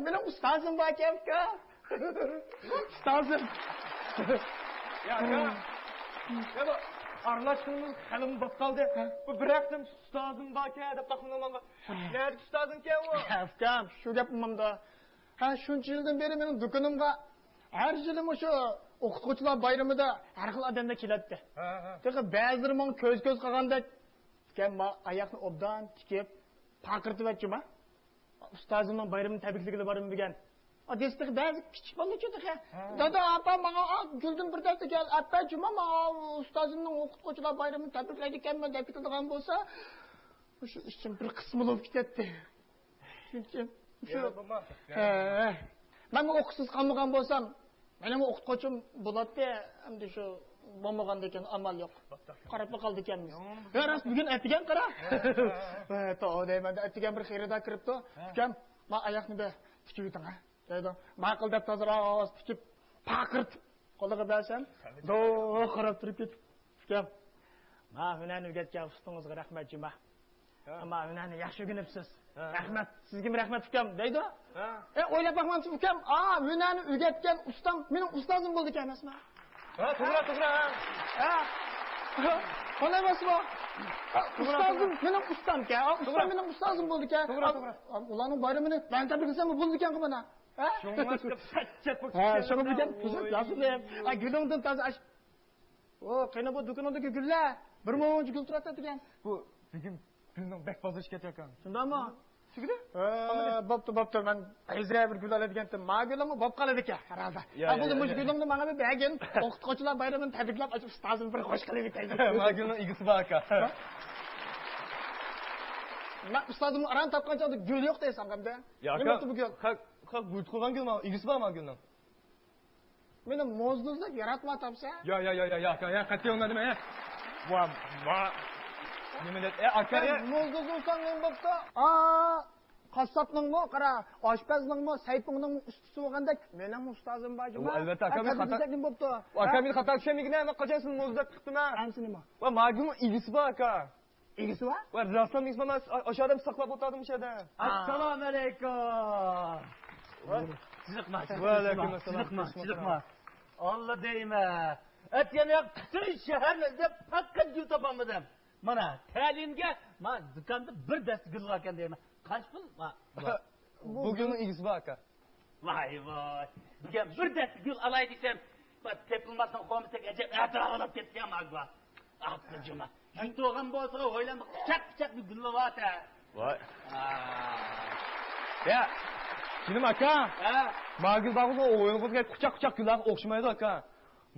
Benim ustazım var Kevka. Ustazım. Ya aka. Ya bu arlaştığımız halim bakkaldı. Bu bıraktım ustazım var ki dep bakmamam. Nerede ustazın ki o? Kevka, şu yapmamda. Ha şuncha yildan beri mening do'konimga har yili o'sha o'qituvchilar bayramida har xil odamlar keladi. Lekin ba'zilari menga ko'z qilganda men oyoqni obdan tikib paqirtibyapman. Ustozimning bayramini tabriklagili bordim degan. Desdi ba'zi kichik bolalar keldi. Dada, apa menga guldan bir dasta kel, apa juma ustozimning o'qituvchilar bayramini tabriklaydi ekanman deb ketadigan bo'lsa, o'sha ishim bir qismi bo'lib ketdi. Chunki ben o'qishsiz qolmagan bo'lsam, mening o'qituvchim bo'ladi, endi shu bo'lmaganda ekan amal yo'q. Qarab qoldi ekanmiz. Ya rost bugun atigan qara. To deyman, atigan bir xayrida kiribdi. Ukam, men oyoqni tikib yuting ha. Deydi. Ma'qul deb tozaroq tikib paqirt qo'liga bersam, do qarab turib ketib. Ukam, men hunarni o'rgatgan ustingizga rahmat juma. Ama hunarni yaxshi o'rganibsiz. Rahmat, sizga rahmat ukam deydi. O'ylab bakmamsiz ukam, hunarni o'rgatgan ustam mening ustozim bo'ldi ekan emasmi? To'g'ri. Qanday emasmi? Ustozim mening ustam-ku. Ustam mening ustozim bo'ldi ekan. To'g'ri. Ularning bayramini men tabriklasam bo'ldi ekan mana. Shunga patchat bo'lib shunga bilan yaxshilab. Gulingdan toza ash. Qani bu do'konimdagi gullar 1000 gul turadi degan. Bu bugun gulning bek fazla ishga ketayotgan. Shundaymi? Shugida? Bo'pti, men ayzra bir gul oladigan-da, ma gulimni bo'p qoladi ekan, herhalde. Bu mush gulimni menga bir bagin, o'qituvchilar bayramini tabriklab, ustozim bir xo'sh qilib ekan. Ma gulning igisi bor aka. Men ustozimni aran topgancha gul yo'q desam hamda. Nima bu gul? Qaq bu qo'ygan gul igisi bormi gulning? Meni mo'zduzlab yaratma topsa? Ya, qat'iy olmadim ya. Va. Nima dedi? Aka, mo'zduz olsang men bo'pti. Qassobningmi, qara, oshpazningmi, saypingning ustisi bo'lganda mening ustozim bor juma. Albatta, aka men xato. Bo'pti. Aka men xato tushunmagina, men qachon mo'zduzlab chiqdim-a? Ansi nima? Va magum igisi bor aka. Igisi bor? Va rassom ismimiz o'shadan saqlab o'tirdim o'shada. Assalomu alaykum. Va alaykum assalom. Chiqma. Allah deyman. Atgani butun shaharlarda faqat gul topolmadim. Mana ta'limga men do'konda bir dasta gul olgan deyman. Qancha pul? Bugunning igisi bor aka. Voy. Bugun bir dasta gul olay desam, tepilmasdan qo'msak ajab atrof olib ketgan mag'ba. Juma. Yutug'im bo'lsa, o'ylanib pichak bir gul olata. Voy. Ya. Kinim aka? Magul bag'ida o'yinimizga quchaq gullar o'xshamaydi aka.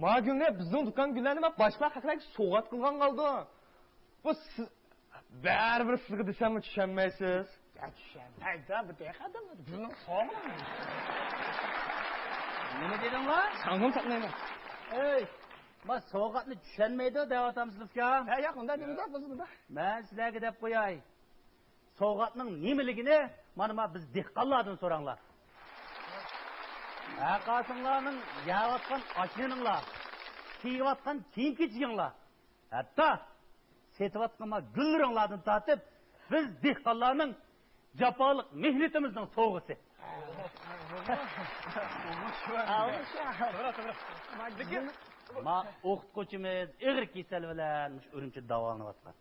Magulni bizning do'kon gullarini men boshqa haqida sovg'at qilgan qoldi. Bu siz baribir sizga desam tushunmaysiz. Tushunmaydi, bu dehadam buni sog'mi? Nima dedinglar? Sang'im saqlayman. Men sovg'atni tushunmaydi deyotamsizlar-ku. Yo'q, unda nima bo'lsa-da. Men sizlarga deb qo'yay. Sovg'atning nimaligini mana biz dehqonlardan so'ranglar. Aqasinglarning yeyotgan oshninglar, kiyayotgan kiyim-kechiginglar, hatto setayotgan gullaringlardan tortib, biz dehqonlarning jafoliq mehnatimizning sovg'isi. Ma o'qituvchimiz ig'ir kasal bilan Urumchi davolanayotgan.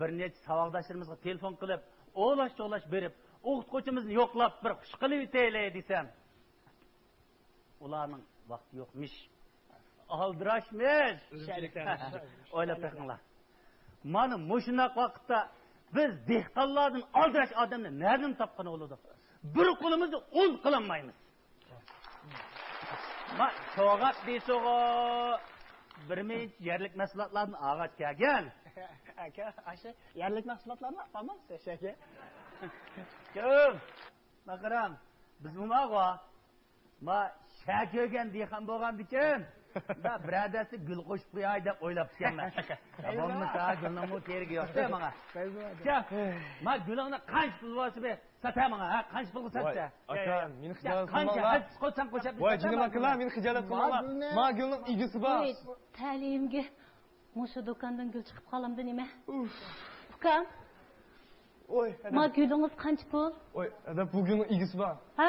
Bir necha savodoshlarimizga telefon qilib, o'g'lash berib, o'qituvchimizni yo'qlab bir xush qilib o'taylik desam, ularning vaqti yo'qmish. Aldirashmish. O'ylab qo'yinglar. Mana mushunaq vaqtda biz dehqonlardan aldirash odamni nereden topgan bo'ladi? Bir qo'limizni o'z qilolmaymiz. Ma so'g'at deyso'g'a bir minch yerlik mahsulotlarni og'ach kelgan. Aka, asha yerlik mahsulotlarni olamiz, aka. Kim? Maqaram, biz bunaqa ma shako'gan dehqon bo'lgandikan, da biradasi gul qo'shib qo'yay deb o'ylab kelman. Bo'lmasa gulning terigi yo'q-da menga. Ma gulingni qancha pul bo'lsa be, sata menga, qancha pulga satsa. Aka, meni xijolat qilmanglar. Qancha qo'ysam qo'shib. Voy, jinim akalar, meni xijolat qilmanglar. Ma gulning igisi bor. Ta'limga mushu do'kondan gul chiqib qolamdi nima? Ukam. Oy, Ma gülünüz qancha pul? oy, ada bugün ilgisi var. Ha?